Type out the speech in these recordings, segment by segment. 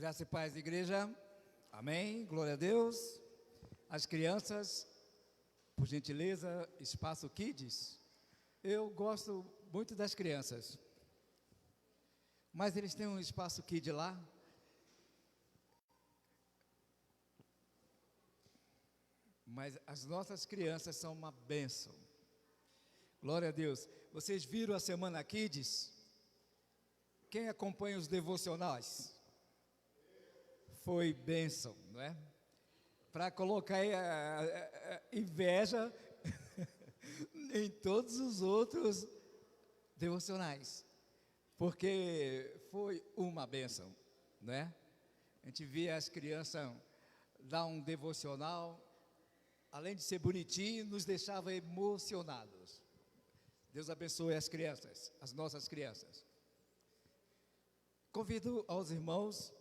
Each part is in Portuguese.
Graça e paz, igreja. Amém. Glória a Deus. As crianças, por gentileza, espaço Kids. Eu gosto muito das crianças. Mas eles têm um espaço Kids lá. Mas as nossas crianças são uma bênção. Glória a Deus. Vocês viram a Semana Kids? Quem acompanha os devocionais? Foi bênção, não é? Para colocar inveja em todos os outros devocionais, porque foi uma bênção, não é? A gente via as crianças dar um devocional, além de ser bonitinho, nos deixava emocionados. Deus abençoe as crianças, as nossas crianças. Convido aos irmãos.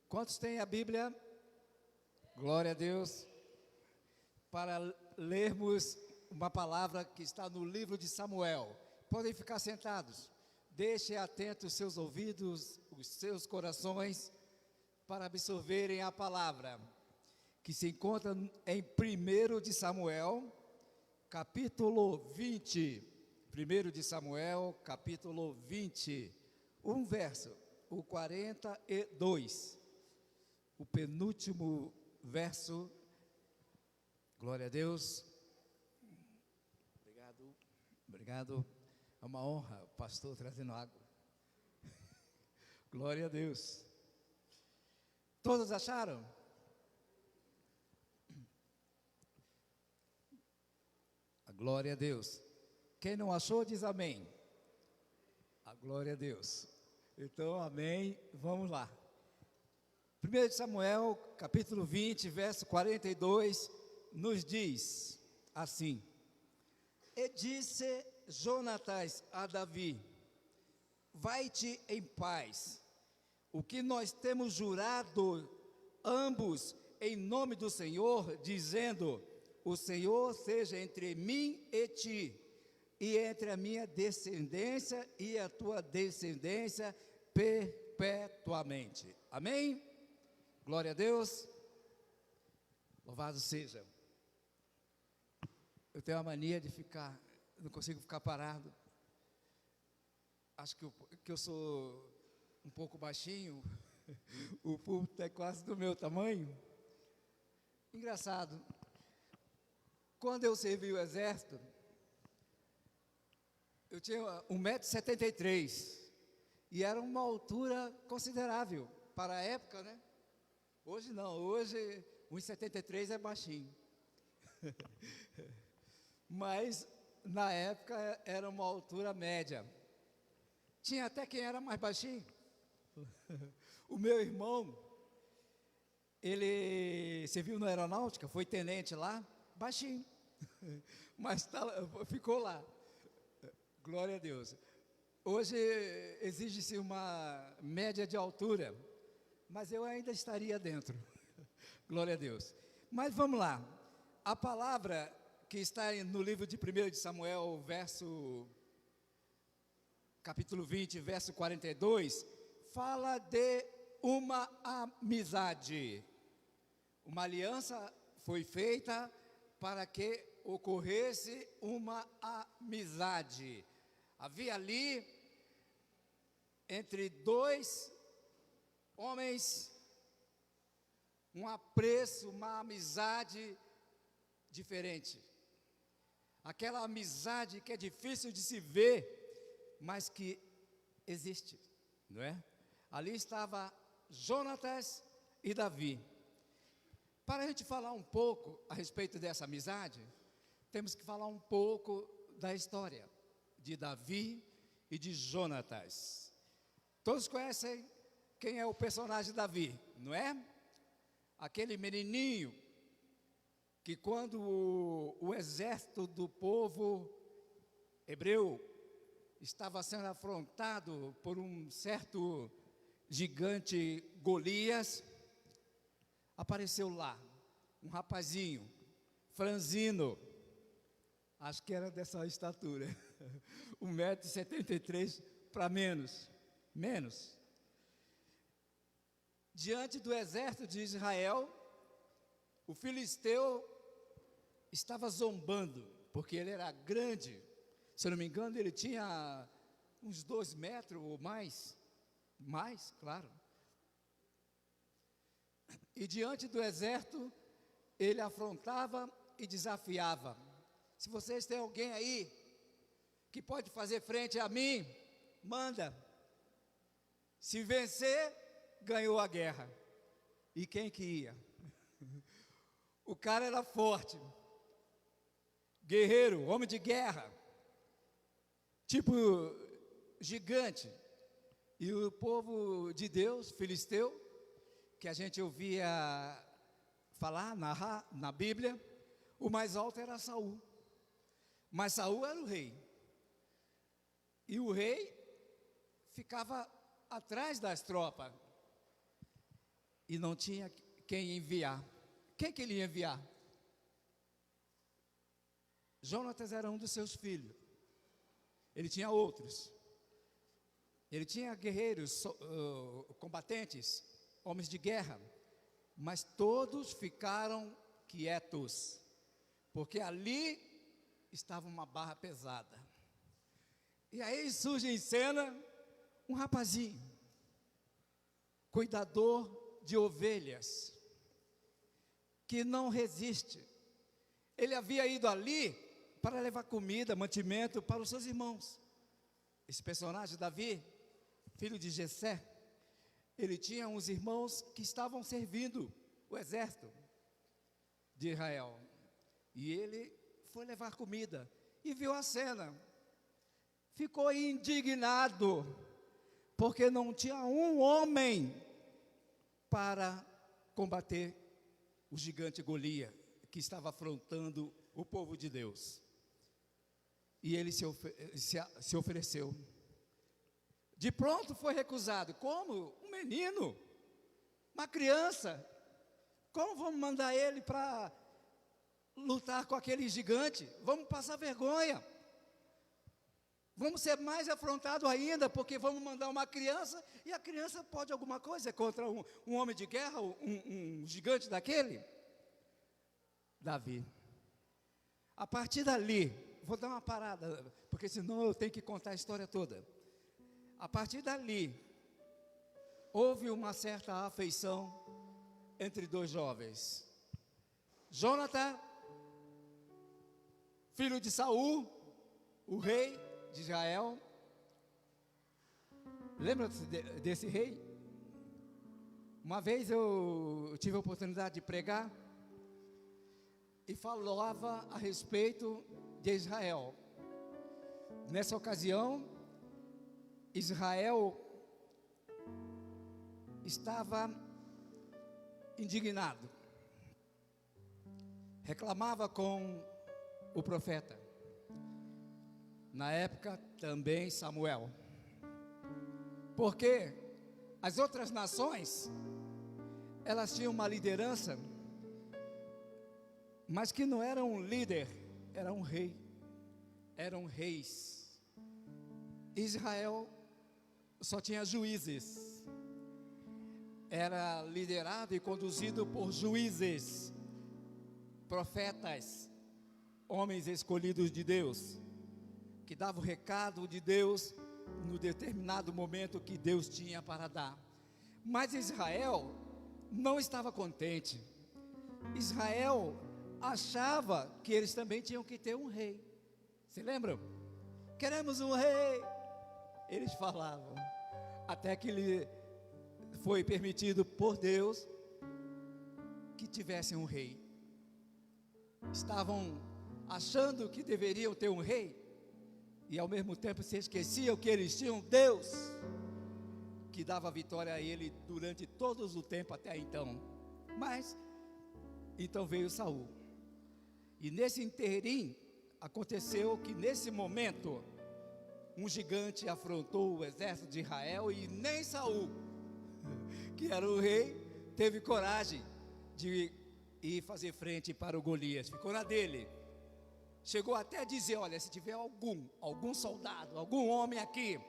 Quantos têm a Bíblia? Glória a Deus. Para lermos uma palavra que está no livro de Samuel. Podem ficar sentados. Deixem atentos os seus ouvidos, os seus corações, para absorverem a palavra, que se encontra em 1 de Samuel, capítulo 20. 1 de Samuel, capítulo 20. Um verso, o 42. O penúltimo verso. Glória a Deus. Obrigado. É uma honra o pastor trazendo água. Glória a Deus. Todos acharam? A glória a Deus. Quem não achou, diz amém. A glória a Deus. Então, amém. Vamos lá. 1 de Samuel, capítulo 20, verso 42, nos diz assim: E disse Jonatas a Davi: Vai-te em paz, o que nós temos jurado ambos em nome do Senhor, dizendo: O Senhor seja entre mim e ti, e entre a minha descendência e a tua descendência perpetuamente. Amém? Glória a Deus. Louvado seja. Eu tenho a mania de ficar, não consigo ficar parado. Acho que eu sou um pouco baixinho. O púlpito é quase do meu tamanho. Engraçado. Quando eu servi o exército, eu tinha 1,73 m. E era uma altura considerável para a época, né? Hoje não, hoje 1,73 m é baixinho. Mas na época era uma altura média. Tinha até quem era mais baixinho. O meu irmão, ele serviu na aeronáutica, foi tenente lá, baixinho. Mas ficou lá. Glória a Deus. Hoje exige-se uma média de altura, mas eu ainda estaria dentro. Glória a Deus. Mas vamos lá. A palavra que está no livro de 1 de Samuel, capítulo 20, verso 42, fala de uma amizade. Uma aliança foi feita para que ocorresse uma amizade. Havia ali, entre dois homens, um apreço, uma amizade diferente. Aquela amizade que é difícil de se ver, mas que existe, não é? Ali estava Jonatas e Davi. Para a gente falar um pouco a respeito dessa amizade, temos que falar um pouco da história de Davi e de Jonatas. Todos conhecem quem é o personagem Davi, não é? Aquele menininho que quando o exército do povo hebreu estava sendo afrontado por um certo gigante Golias, apareceu lá um rapazinho, franzino, acho que era dessa estatura, 1,73 m para menos. diante do exército de Israel, o filisteu estava zombando, porque ele era grande. Se eu não me engano, ele tinha uns 2 metros ou mais, claro. E diante do exército, ele afrontava e desafiava. Se vocês têm alguém aí que pode fazer frente a mim, manda. Se vencer, ganhou a guerra. E quem que ia? O cara era forte, guerreiro, homem de guerra, tipo gigante. E o povo de Deus, filisteu, que a gente ouvia falar, narrar na Bíblia, o mais alto era Saul. Mas Saul era o rei. E o rei ficava atrás das tropas. E não tinha quem enviar. Quem que ele ia enviar? Jonatas era um dos seus filhos. Ele tinha outros. Ele tinha guerreiros, combatentes, homens de guerra. Mas todos ficaram quietos. Porque ali estava uma barra pesada. E aí surge em cena um rapazinho, cuidador de ovelhas, que não resiste. Ele havia ido ali para levar comida, mantimento para os seus irmãos. Esse personagem, Davi, filho de Jessé, ele tinha uns irmãos que estavam servindo o exército de Israel. E ele foi levar comida e viu a cena. Ficou indignado, porque não tinha um homem para combater o gigante Golias, que estava afrontando o povo de Deus. E ele se ofereceu. De pronto foi recusado. Como? Um menino, uma criança. Como vamos mandar ele para lutar com aquele gigante? Vamos passar vergonha. Vamos ser mais afrontados ainda, porque vamos mandar uma criança, e a criança pode alguma coisa contra um homem de guerra, um gigante daquele? Davi. A partir dali, vou dar uma parada, porque senão eu tenho que contar a história toda. A partir dali, houve uma certa afeição entre dois jovens. Jonatas, filho de Saul, o rei de Israel. Lembra-se desse rei? Uma vez eu tive a oportunidade de pregar e falava a respeito de Israel. Nessa ocasião, Israel estava indignado, reclamava com o profeta, na época também Samuel, porque as outras nações, elas tinham uma liderança, mas que não era um líder, era um rei, eram reis. Israel só tinha juízes, era liderado e conduzido por juízes, profetas, homens escolhidos de Deus, que davam o recado de Deus no determinado momento que Deus tinha para dar. Mas Israel não estava contente. Israel achava que eles também tinham que ter um rei. Se lembram? Queremos um rei. Eles falavam, até que lhe foi permitido por Deus que tivessem um rei. Estavam achando que deveriam ter um rei, e ao mesmo tempo se esqueciam que eles tinham Deus, que dava vitória a ele durante todo o tempo até então. Mas, então veio Saul, e nesse interim, aconteceu que nesse momento, um gigante afrontou o exército de Israel, e nem Saul, que era o rei, teve coragem de ir fazer frente para o Golias, ficou na dele. Chegou até a dizer, olha, se tiver algum soldado, algum homem aqui,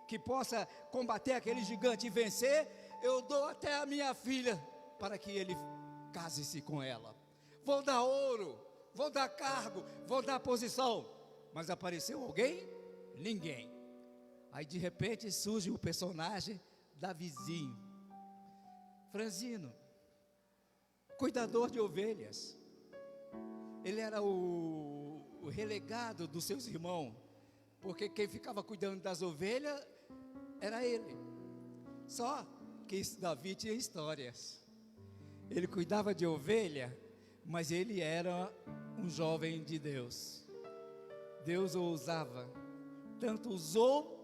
que possa combater aquele gigante e vencer, eu dou até a minha filha para que ele case-se com ela. Vou dar ouro, vou dar cargo, vou dar posição. Mas apareceu alguém? Ninguém. Aí de repente surge o personagem Davizinho, franzino, cuidador de ovelhas. Ele era o relegado dos seus irmãos, porque quem ficava cuidando das ovelhas era ele. Só que esse Davi tinha histórias. Ele cuidava de ovelha, mas ele era um jovem de Deus. Deus o usava, tanto usou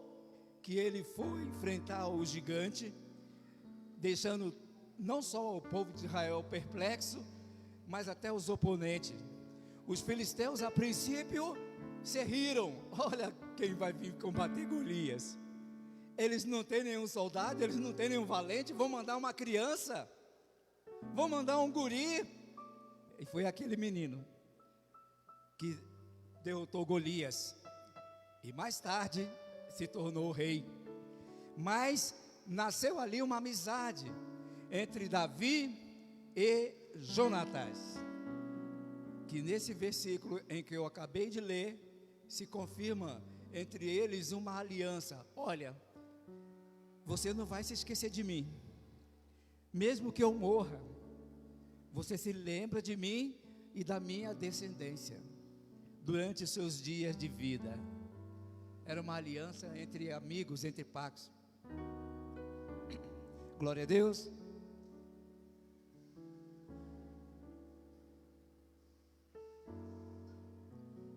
que ele foi enfrentar o gigante, deixando não só o povo de Israel perplexo, mas até os oponentes. Os filisteus a princípio se riram. Olha quem vai vir combater Golias. Eles não têm nenhum soldado, eles não têm nenhum valente, vão mandar uma criança, vão mandar um guri. E foi aquele menino que derrotou Golias, e mais tarde se tornou rei. Mas nasceu ali uma amizade entre Davi e Jonatas, que nesse versículo em que eu acabei de ler, se confirma entre eles uma aliança. Olha, você não vai se esquecer de mim, mesmo que eu morra, você se lembra de mim e da minha descendência, durante os seus dias de vida. Era uma aliança entre amigos, entre pactos. Glória a Deus.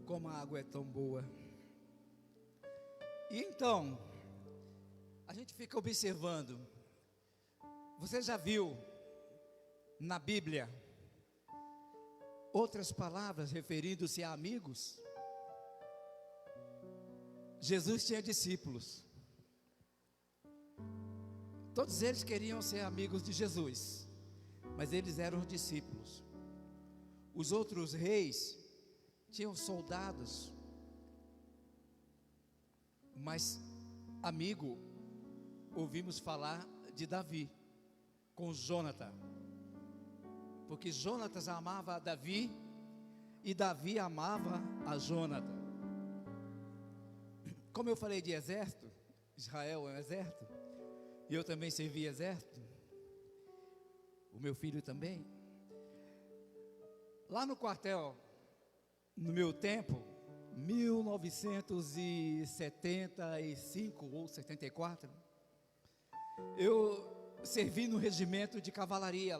Como a água é tão boa. E então, a gente fica observando. Você já viu na Bíblia outras palavras referindo-se a amigos? Jesus tinha discípulos. Todos eles queriam ser amigos de Jesus, mas eles eram discípulos. Os outros reis tinham soldados, mas amigo, ouvimos falar de Davi com Jonatas, porque Jonatas amava a Davi e Davi amava a Jonatas. Como eu falei de exército, Israel é um exército, e eu também servi exército, o meu filho também. Lá no quartel, no meu tempo, 1975 ou 74, eu servi no regimento de cavalaria,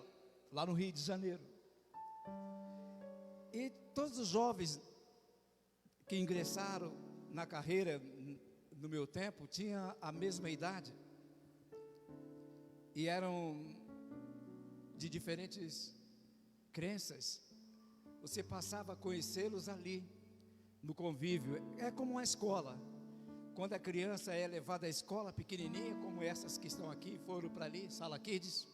lá no Rio de Janeiro. E todos os jovens que ingressaram na carreira no meu tempo tinham a mesma idade, e eram de diferentes crenças. Você passava a conhecê-los ali, no convívio. É como uma escola. Quando a criança é levada à escola pequenininha, como essas que estão aqui, foram para ali, sala kids,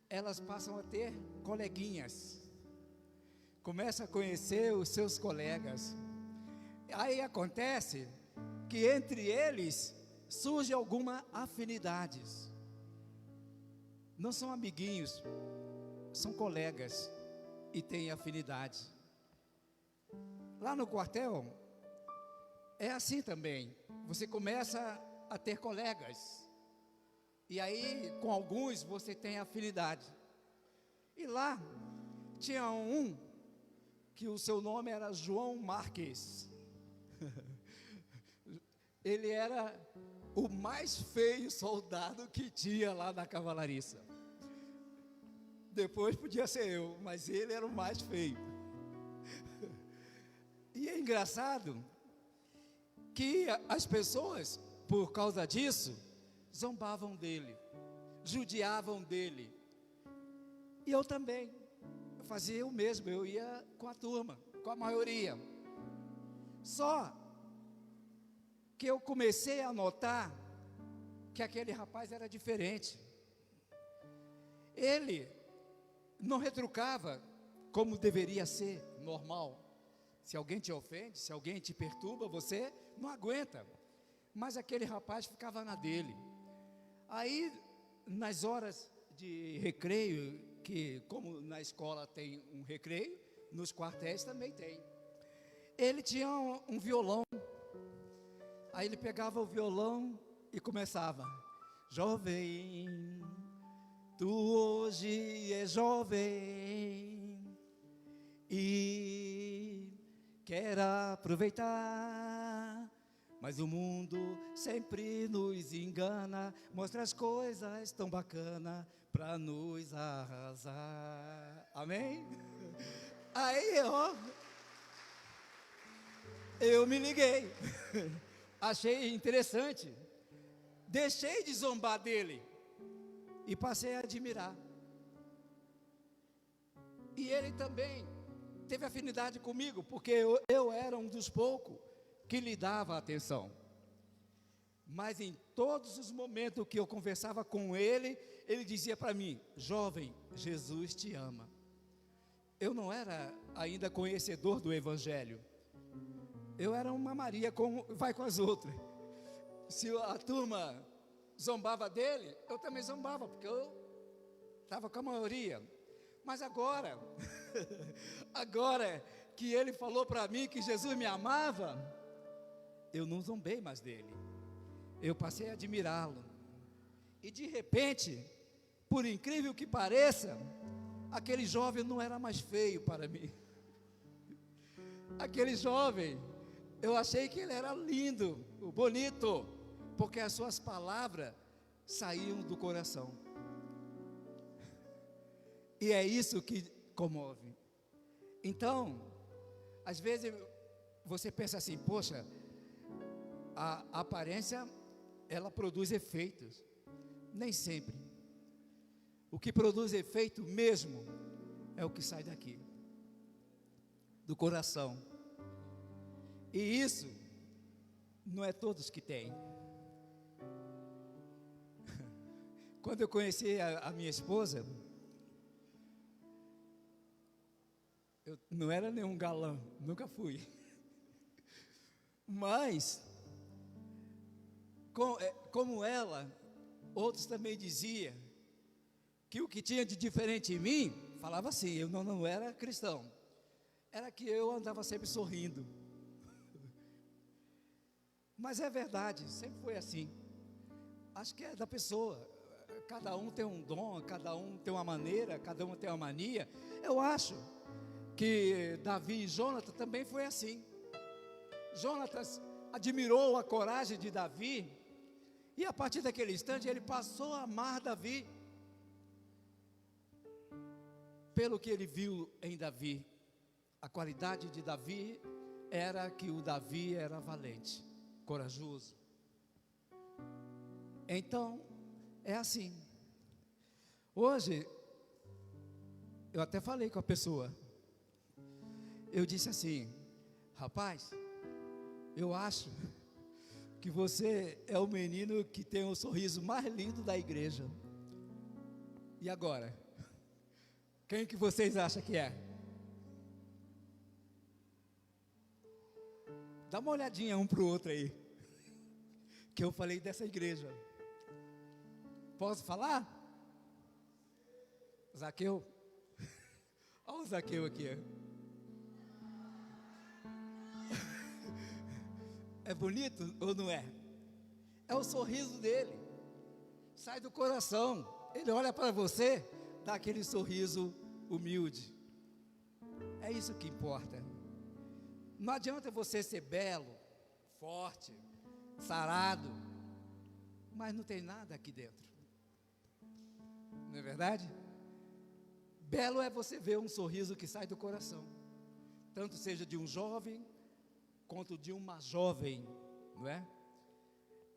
elas passam a ter coleguinhas, começam a conhecer os seus colegas. Aí acontece que entre eles surge alguma afinidades. Não são amiguinhos, são colegas e têm afinidade. Lá no quartel é assim também. Você começa a ter colegas, e aí com alguns você tem afinidade. E lá tinha um que o seu nome era João Marques. Ele era o mais feio soldado que tinha lá na cavalariça. Depois podia ser eu, mas ele era o mais feio. E é engraçado que as pessoas, por causa disso, zombavam dele, judiavam dele. E eu também, eu fazia o mesmo, eu ia com a turma, com a maioria. Só que eu comecei a notar que aquele rapaz era diferente. Ele não retrucava como deveria ser, normal. Se alguém te ofende, se alguém te perturba, você não aguenta. Mas aquele rapaz ficava na dele. Aí nas horas de recreio, que como na escola tem um recreio, nos quartéis também tem. Ele tinha um violão. Aí ele pegava o violão e começava: jovem, tu hoje és jovem e quer aproveitar, mas o mundo sempre nos engana, mostra as coisas tão bacanas para nos arrasar. Amém? Aí, ó, eu me liguei, achei interessante, deixei de zombar dele e passei a admirar. E ele também teve afinidade comigo, porque eu era um dos poucos que lhe dava atenção. Mas em todos os momentos que eu conversava com ele, ele dizia para mim: jovem, Jesus te ama. Eu não era ainda conhecedor do Evangelho. Eu era uma Maria, como vai com as outras. Se a turma zombava dele, eu também zombava, porque eu estava com a maioria. Mas agora, agora que ele falou para mim que Jesus me amava, eu não zombei mais dele. Eu passei a admirá-lo. E de repente, por incrível que pareça, aquele jovem não era mais feio para mim. Aquele jovem, eu achei que ele era lindo, bonito, porque as suas palavras saíam do coração. E é isso que comove. Então, às vezes você pensa assim: poxa, a aparência, ela produz efeitos. Nem sempre. O que produz efeito mesmo é o que sai daqui, do coração. E isso não é todos que têm. Quando eu conheci a minha esposa, eu não era nenhum galã, nunca fui. Mas, como ela, outros também diziam que o que tinha de diferente em mim, falava assim, eu não era cristão, era que eu andava sempre sorrindo. Mas é verdade, sempre foi assim. Acho que é da pessoa. Cada um tem um dom, cada um tem uma maneira, cada um tem uma mania. Eu acho que Davi e Jonatas também foi assim. Jonatas admirou a coragem de Davi, e a partir daquele instante ele passou a amar Davi, pelo que ele viu em Davi. A qualidade de Davi era que o Davi era valente, corajoso. Então, é assim. Hoje, eu até falei com a pessoa, eu disse assim: rapaz, eu acho que você é o menino que tem o sorriso mais lindo da igreja. E agora? Quem que vocês acham que é? Dá uma olhadinha um para o outro aí, que eu falei dessa igreja. Posso falar? Zaqueu? Olha o Zaqueu aqui. É bonito ou não é? É o sorriso dele, sai do coração. Ele olha para você, dá aquele sorriso humilde. É isso que importa. Não adianta você ser belo, forte, sarado, mas não tem nada aqui dentro. Não é verdade? Belo é você ver um sorriso que sai do coração, tanto seja de um jovem quanto de uma jovem, não é?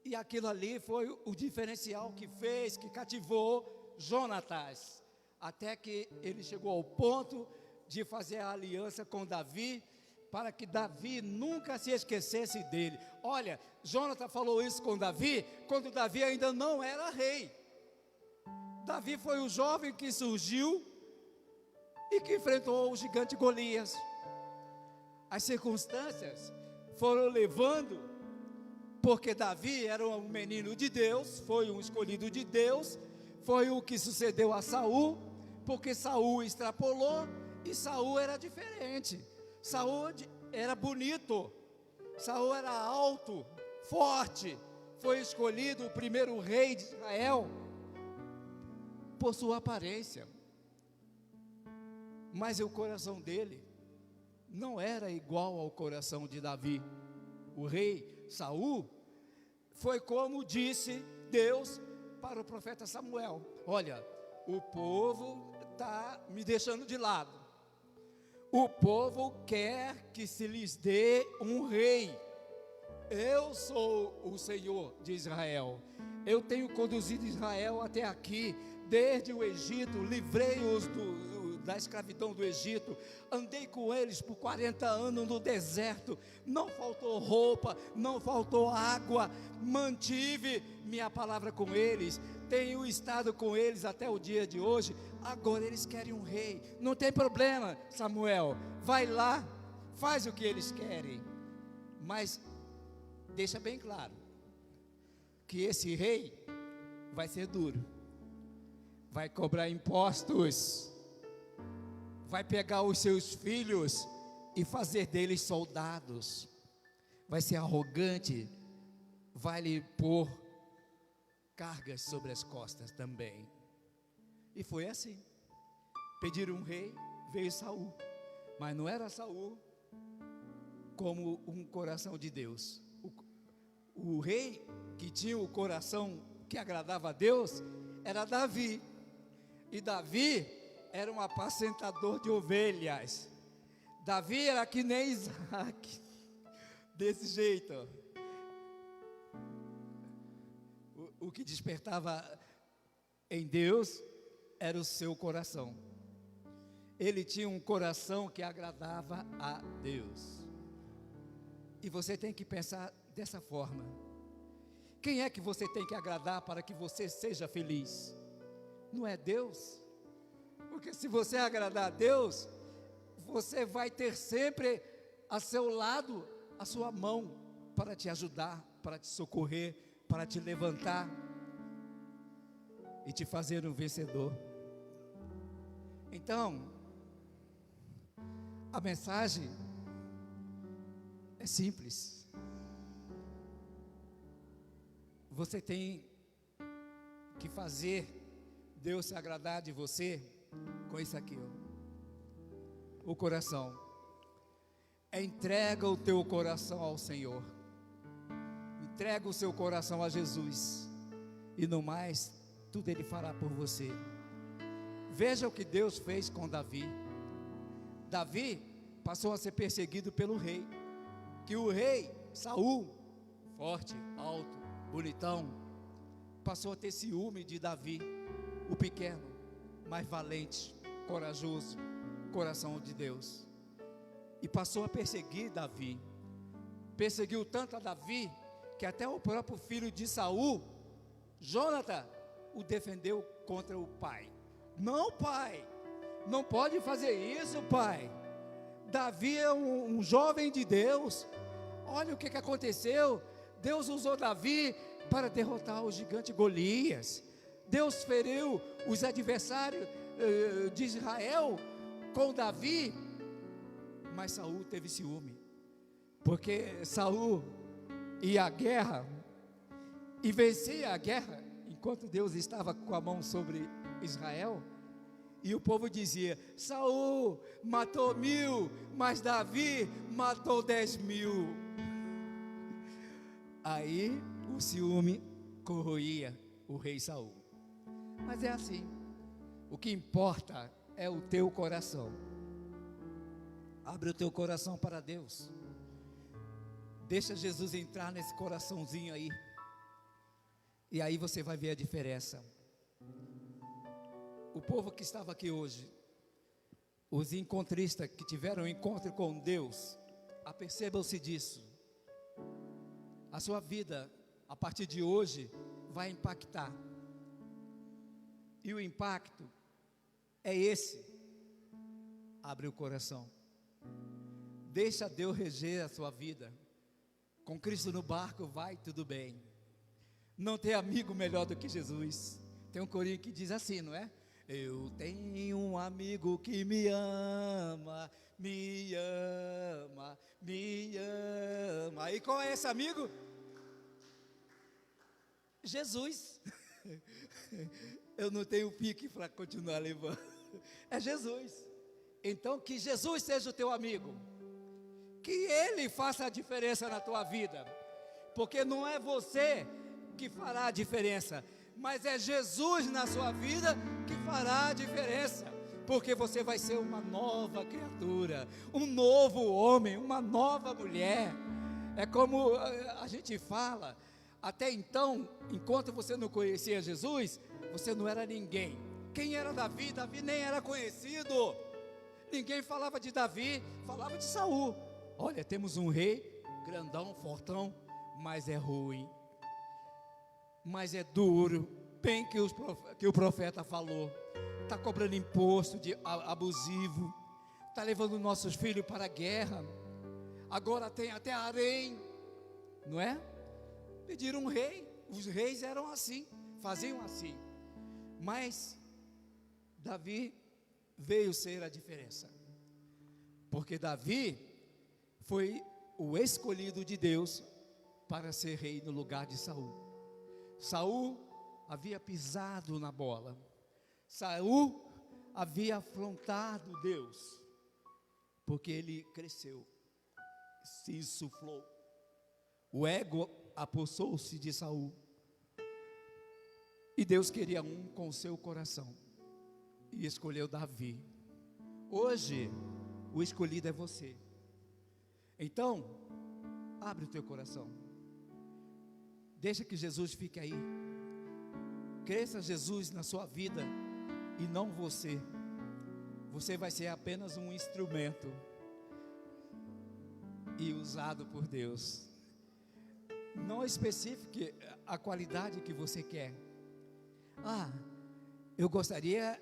E aquilo ali foi o diferencial que fez, que cativou Jonatas, até que ele chegou ao ponto de fazer a aliança com Davi, para que Davi nunca se esquecesse dele. Olha, Jonatas falou isso com Davi, quando Davi ainda não era rei. Davi foi o jovem que surgiu e que enfrentou o gigante Golias. As circunstâncias foram levando, porque Davi era um menino de Deus, foi um escolhido de Deus, foi o que sucedeu a Saul, porque Saul extrapolou e Saul era diferente. Saul era bonito, Saul era alto, forte, foi escolhido o primeiro rei de Israel por sua aparência, mas o coração dele não era igual ao coração de Davi. O rei Saul foi como disse Deus para o profeta Samuel: olha, o povo está me deixando de lado, o povo quer que se lhes dê um rei. Eu sou o Senhor de Israel, eu tenho conduzido Israel até aqui, desde o Egito, livrei-os da escravidão do Egito, andei com eles por 40 anos no deserto, não faltou roupa, não faltou água, mantive minha palavra com eles, tenho estado com eles até o dia de hoje. Agora eles querem um rei, não tem problema, Samuel, vai lá, faz o que eles querem, mas deixa bem claro, que esse rei vai ser duro, vai cobrar impostos, vai pegar os seus filhos e fazer deles soldados, vai ser arrogante, vai lhe pôr cargas sobre as costas também. E foi assim, pediram um rei, veio Saul, mas não era Saul como um coração de Deus. O rei que tinha o coração que agradava a Deus era Davi, e Davi era um apacentador de ovelhas. Davi era que nem Isaac, desse jeito. O que despertava em Deus era o seu coração. Ele tinha um coração que agradava a Deus. E você tem que pensar dessa forma: quem é que você tem que agradar para que você seja feliz? Não é Deus? Porque se você agradar a Deus, você vai ter sempre a seu lado a sua mão para te ajudar, para te socorrer, para te levantar e te fazer um vencedor. Então, a mensagem é simples. Você tem que fazer Deus se agradar de você com isso aqui, ó. O coração. Entrega o teu coração ao Senhor. Entrega o seu coração a Jesus. E no mais, tudo Ele fará por você. Veja o que Deus fez com Davi. Davi passou a ser perseguido pelo rei. Que o rei Saul, forte, alto, bonitão, passou a ter ciúme de Davi, o pequeno, mas valente, corajoso, coração de Deus, e passou a perseguir Davi. Perseguiu tanto a Davi que até o próprio filho de Saul, Jonatã, o defendeu contra o pai. Não, pai, não pode fazer isso, pai. Davi é um jovem de Deus. Olha o que aconteceu. Deus usou Davi para derrotar o gigante Golias. Deus feriu os adversários de Israel com Davi. Mas Saul teve ciúme, porque Saul ia à guerra e vencia a guerra, enquanto Deus estava com a mão sobre Israel. E o povo dizia: Saul matou 1000, mas Davi matou 10.000. Aí o ciúme corroía o rei Saul. Mas é assim, o que importa é o teu coração. Abre o teu coração para Deus. Deixa Jesus entrar nesse coraçãozinho aí. E aí você vai ver a diferença. O povo que estava aqui hoje, os encontristas que tiveram um encontro com Deus, apercebam-se disso. A sua vida, a partir de hoje, vai impactar. E o impacto é esse. Abre o coração. Deixa Deus reger a sua vida. Com Cristo no barco vai tudo bem. Não tem amigo melhor do que Jesus. Tem um corinho que diz assim, não é? Eu tenho um amigo que me ama, me ama, me ama. E qual é esse amigo? Jesus. Eu não tenho pique para continuar levando. É Jesus. Então, que Jesus seja o teu amigo. Que Ele faça a diferença na tua vida. Porque não é você que fará a diferença, mas é Jesus na sua vida que fará a diferença. Porque você vai ser uma nova criatura, um novo homem, uma nova mulher. É como a gente fala, até então, enquanto você não conhecia Jesus, você não era ninguém. Quem era Davi? Davi nem era conhecido. Ninguém falava de Davi, falava de Saul. Olha, temos um rei, grandão, fortão, mas é ruim, mas é duro, bem que o profeta falou. Está cobrando imposto abusivo, está levando nossos filhos para a guerra. Agora tem até harém, não é? Pediram um rei, os reis eram assim, faziam assim. Mas Davi veio ser a diferença, porque Davi foi o escolhido de Deus para ser rei no lugar de Saul. Saul havia pisado na bola. Saul havia afrontado Deus, porque ele cresceu, se insuflou. O ego apossou-se de Saul. E Deus queria um com o seu coração, e escolheu Davi. Hoje, o escolhido é você. Então, abre o teu coração. Deixa que Jesus fique aí. Cresça Jesus na sua vida e não você. Você vai ser apenas um instrumento e usado por Deus. Não especifique a qualidade que você quer. Eu gostaria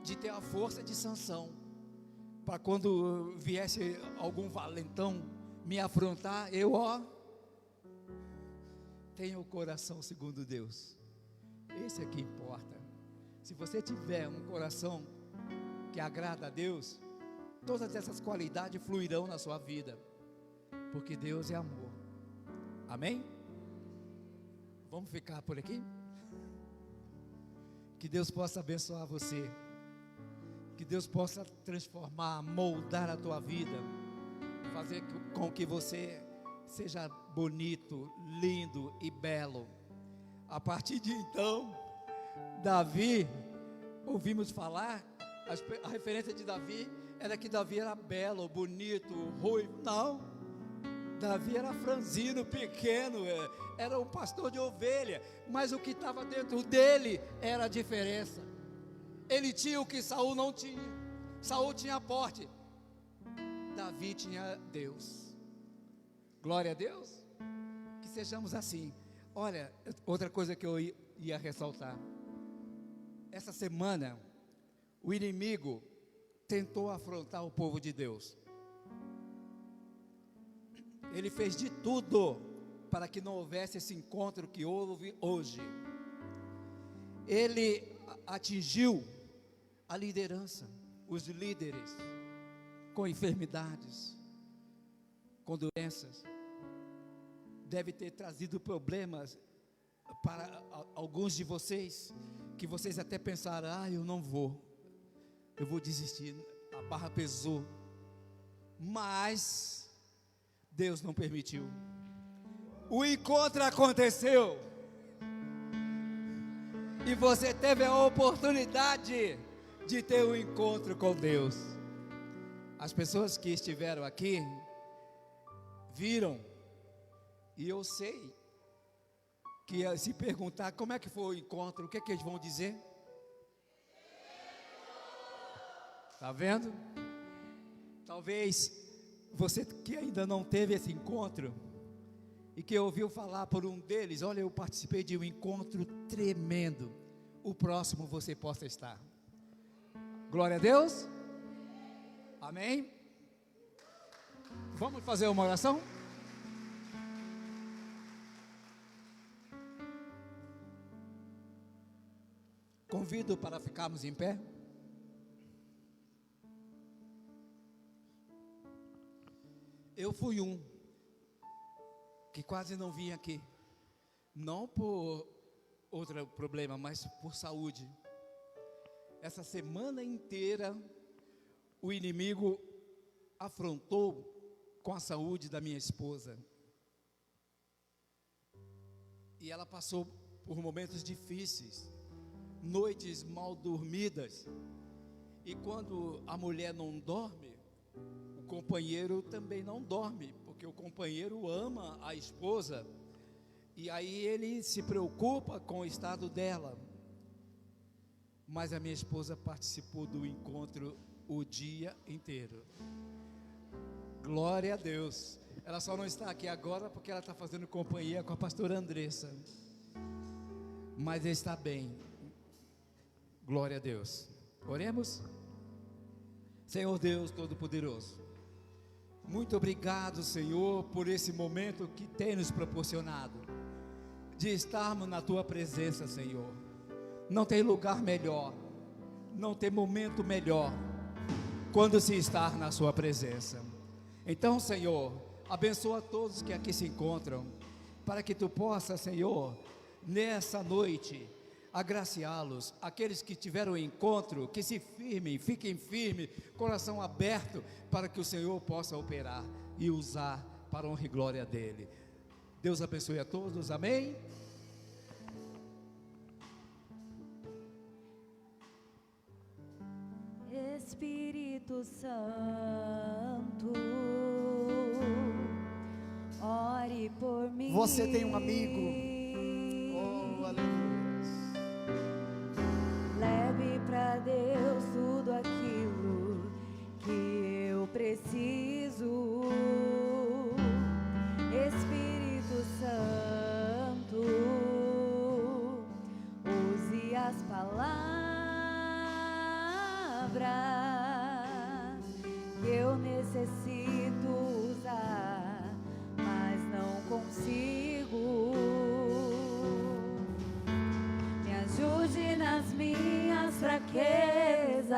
de ter a força de Sansão, para quando viesse algum valentão me afrontar, eu tenho o coração segundo Deus. Esse é que importa. Se você tiver um coração que agrada a Deus, todas essas qualidades fluirão na sua vida, porque Deus é amor. Amém? Vamos ficar por aqui? Que Deus possa abençoar você, que Deus possa transformar, moldar a tua vida, fazer com que você seja bonito, lindo e belo. A partir de então, Davi, ouvimos falar, a referência de Davi era que Davi era belo, bonito, ruivo. Não, Davi era franzino, pequeno, era um pastor de ovelha, mas o que estava dentro dele era a diferença. Ele tinha o que Saul não tinha. Saul tinha porte, Davi tinha Deus. Glória a Deus. Que sejamos assim. Olha, outra coisa que eu ia ressaltar. Essa semana, o inimigo tentou afrontar o povo de Deus. Ele fez de tudo para que não houvesse esse encontro que houve hoje. Ele atingiu a liderança, os líderes, com enfermidades, com doenças. Deve ter trazido problemas para alguns de vocês, que vocês até pensaram, eu não vou, eu vou desistir, a barra pesou. Mas Deus não permitiu. O encontro aconteceu, e você teve a oportunidade de ter um encontro com Deus. As pessoas que estiveram aqui viram, e eu sei que se perguntar como é que foi o encontro, o que é que eles vão dizer? Está vendo? Talvez você que ainda não teve esse encontro e que ouviu falar por um deles, olha, eu participei de um encontro tremendo, o próximo você possa estar. Glória a Deus. Amém. Vamos fazer uma oração? Convido para ficarmos em pé. Eu fui um que quase não vim aqui, não por outro problema, mas por saúde. Essa semana inteira, o inimigo afrontou com a saúde da minha esposa. E ela passou por momentos difíceis, noites mal dormidas. E quando a mulher não dorme, o companheiro também não dorme, porque o companheiro ama a esposa. E aí ele se preocupa com o estado dela. Mas a minha esposa participou do encontro o dia inteiro. Glória a Deus. Ela só não está aqui agora porque ela está fazendo companhia com a pastora Andressa. Mas está bem. Glória a Deus. Oremos. Senhor Deus Todo-Poderoso, muito obrigado, Senhor, por esse momento que tem nos proporcionado, de estarmos na Tua presença, Senhor. Não tem lugar melhor, não tem momento melhor, quando se estar na Sua presença. Então, Senhor, abençoa todos que aqui se encontram, para que Tu possa, Senhor, nessa noite, agraciá-los, aqueles que tiveram encontro, que se firmem, fiquem firmes, coração aberto, para que o Senhor possa operar e usar para a honra e glória dEle. Deus abençoe a todos, amém? Espírito Santo, ore por mim. Você tem um amigo. Oh, aleluia. Leve para Deus tudo aquilo que eu preciso. Espírito Santo, use as palavras que eu necessito usar, mas não consigo. Me ajude nas minhas fraquezas,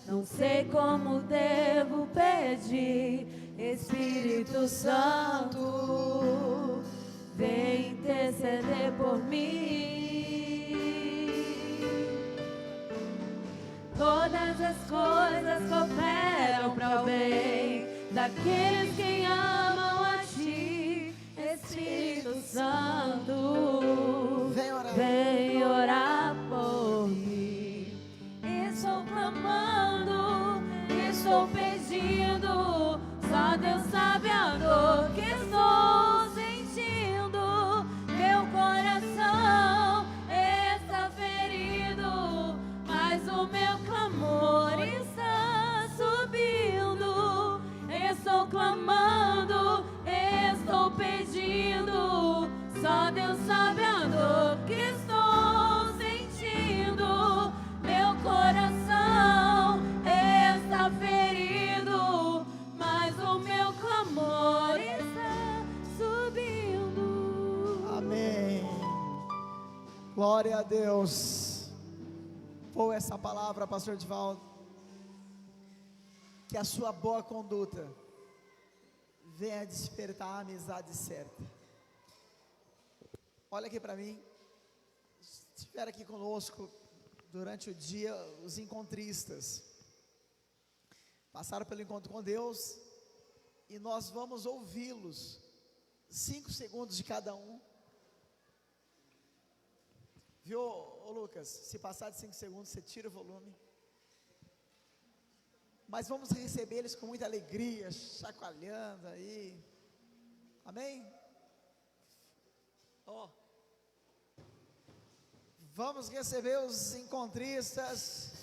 não sei como devo pedir. Espírito Santo, vem interceder por mim. Todas as coisas cooperam para o bem daqueles que amam a Ti. Espírito Santo, vem orar por mim. Estou clamando, estou pedindo, só Deus sabe a dor que estou sentindo. Meu coração está ferido, mas o meu clamor está subindo. Estou clamando, estou pedindo, só Deus sabe a dor que estou sentindo. Meu coração está ferido, mas o meu clamor está subindo. Amém. Glória a Deus. Por essa palavra, pastor Divaldo, que a sua boa conduta venha despertar a amizade certa. Olha aqui para mim. Estiver aqui conosco durante o dia os encontristas. Passaram pelo encontro com Deus e nós vamos ouvi-los 5 segundos de cada um. Viu, ô Lucas? Se passar de 5 segundos, você tira o volume. Mas vamos receber eles com muita alegria, chacoalhando aí. Amém? Ó, vamos receber os encontristas.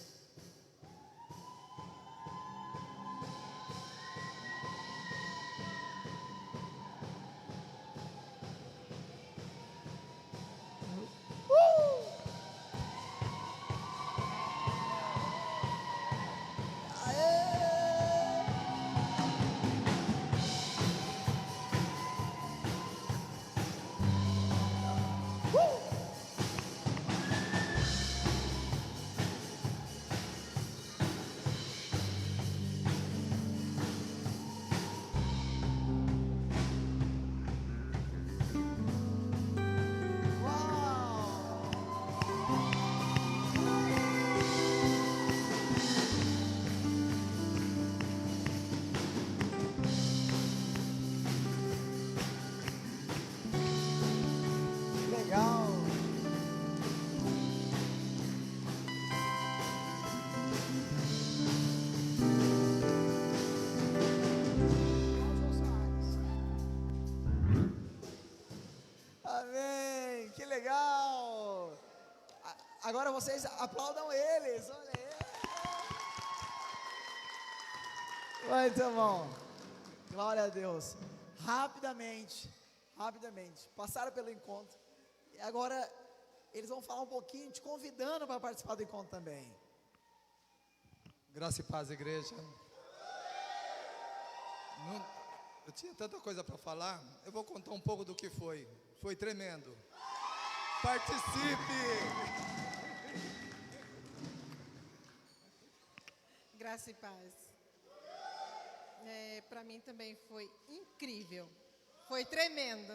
Agora vocês aplaudam eles. Olha aí. Muito bom. Glória a Deus. Rapidamente, passaram pelo encontro. E agora eles vão falar um pouquinho, te convidando para participar do encontro também. Graça e paz, igreja. Eu tinha tanta coisa para falar, eu vou contar um pouco do que foi. Foi tremendo. Participe! Graça e paz. Para mim também foi incrível. Foi tremendo.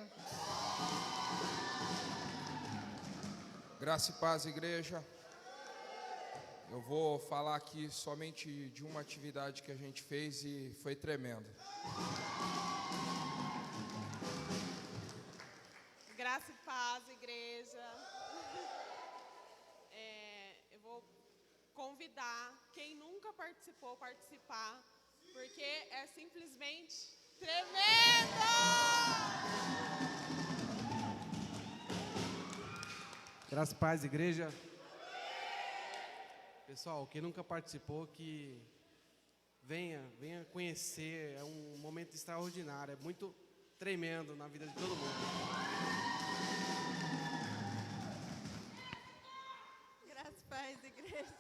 Graça e paz, igreja. Eu vou falar aqui somente de uma atividade que a gente fez e foi tremendo. Graça e paz, igreja. Eu vou convidar quem nunca participou, participar, porque é simplesmente tremendo! Graças a paz, igreja. Pessoal, quem nunca participou, que venha conhecer. É um momento extraordinário, é muito tremendo na vida de todo mundo. Graças a paz, igreja.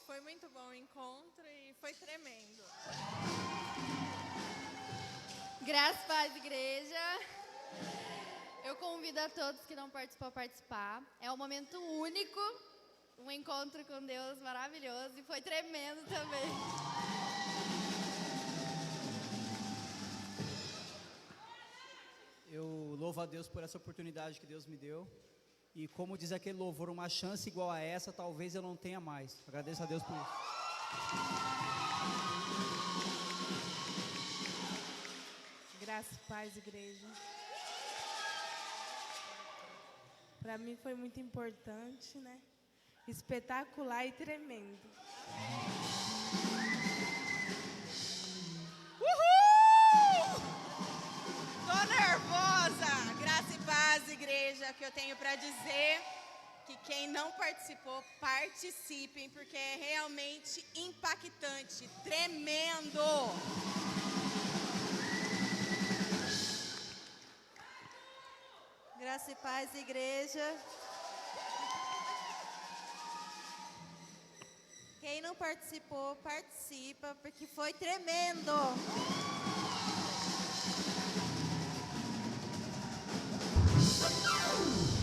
Foi muito bom o encontro e foi tremendo. Graças a paz, igreja. Eu convido a todos que não participam a participar. É um momento único, um encontro com Deus maravilhoso e foi tremendo também. Eu louvo a Deus por essa oportunidade que Deus me deu. E como diz aquele louvor, uma chance igual a essa, talvez eu não tenha mais. Agradeço a Deus por isso. Graça e paz, igreja. Para mim foi muito importante, né? Espetacular e tremendo. Uhul! Tô nervosa! Graça e paz, igreja. O que eu tenho para dizer que quem não participou, participem, porque é realmente impactante, tremendo! Graça e paz, igreja. Quem não participou, participa, porque foi tremendo.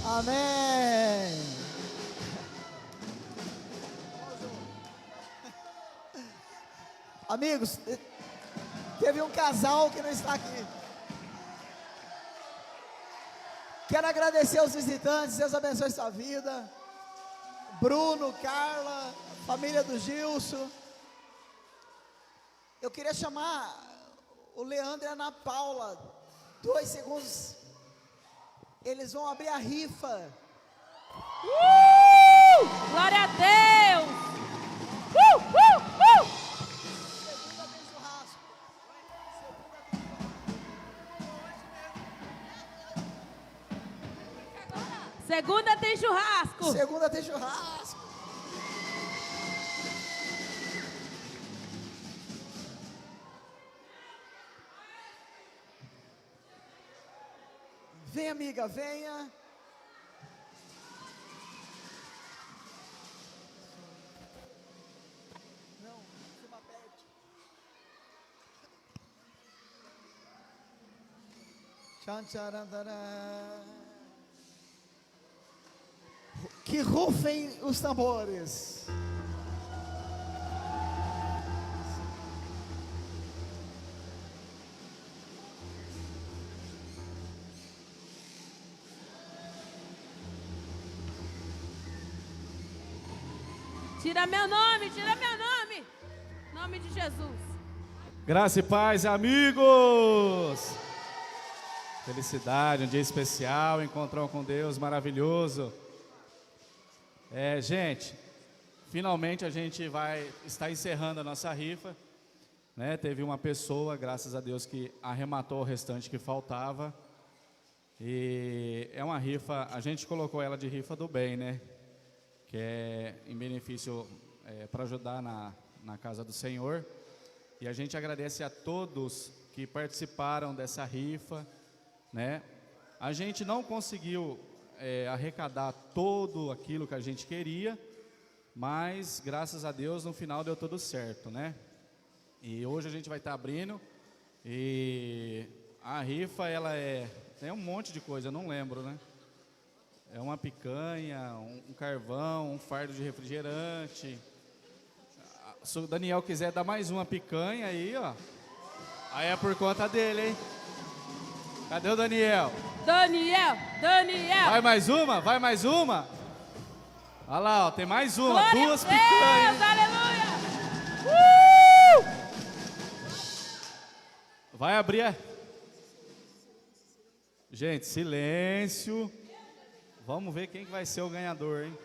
Amém. Amigos, teve um casal que não está aqui. Quero agradecer aos visitantes, Deus abençoe sua vida. Bruno, Carla, família do Gilson. Eu queria chamar o Leandro e a Ana Paula. 2 segundos. Eles vão abrir a rifa. Glória a Deus! Segunda tem churrasco. Segunda tem churrasco. Venha, amiga, venha. Não, filma perto. Tchan, tcharantará. Que rufem os tambores. Tira meu nome, tira meu nome. Em nome de Jesus. Graça e paz, amigos. Felicidade, um dia especial, encontrão com Deus maravilhoso. Gente, finalmente a gente vai estar encerrando a nossa rifa, né? Teve uma pessoa, graças a Deus, que arrematou o restante que faltava. E é uma rifa, a gente colocou ela de rifa do bem, né? Que é em benefício para ajudar na casa do Senhor. E a gente agradece a todos que participaram dessa rifa, né? A gente não conseguiu arrecadar todo aquilo que a gente queria, mas graças a Deus no final deu tudo certo, né? E hoje a gente vai estar abrindo e a rifa tem um monte de coisa, eu não lembro, né? É uma picanha, um carvão, um fardo de refrigerante. Se o Daniel quiser dar mais uma picanha aí, ó, aí é por conta dele, hein? Cadê o Daniel? Daniel! Vai mais uma? Vai mais uma? Olha lá, ó, tem mais uma, Glória duas a Deus, picanhas. aleluia! Vai abrir. Gente, silêncio. Vamos ver quem que vai ser o ganhador, hein?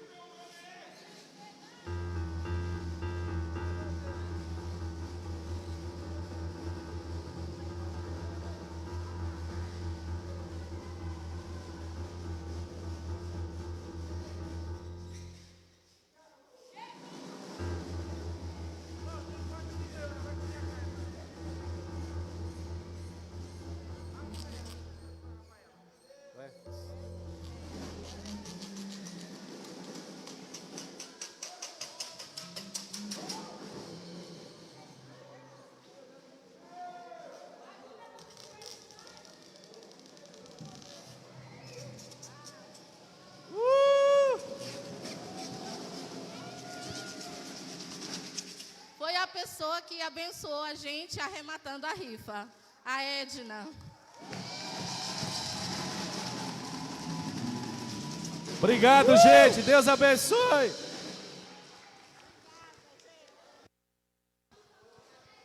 Foi a pessoa que abençoou a gente arrematando a rifa, a Edna. Obrigado, gente. Deus abençoe.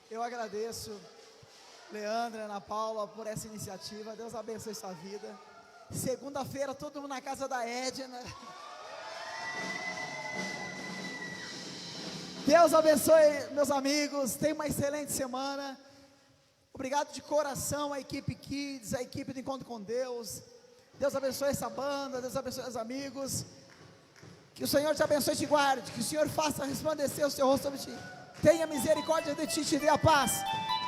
Eu agradeço, Leandra, Ana Paula, por essa iniciativa. Deus abençoe sua vida. Segunda-feira, todo mundo na casa da Edna. Deus abençoe, meus amigos. Tenha uma excelente semana. Obrigado de coração à equipe Kids, à equipe do Encontro com Deus. Deus abençoe essa banda, Deus abençoe os amigos. Que o Senhor te abençoe e te guarde. Que o Senhor faça resplandecer o seu rosto sobre ti. Tenha misericórdia de ti e te dê a paz.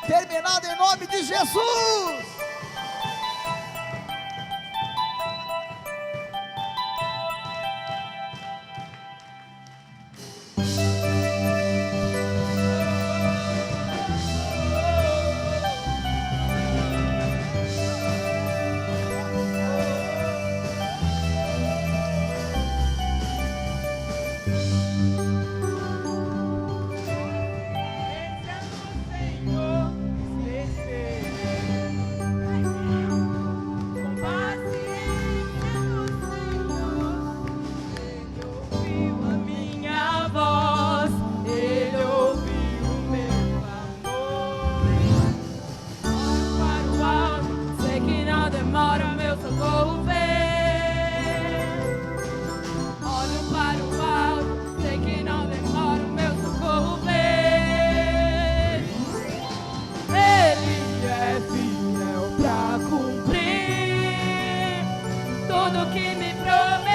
Terminado em nome de Jesus. Tudo que me prometeu.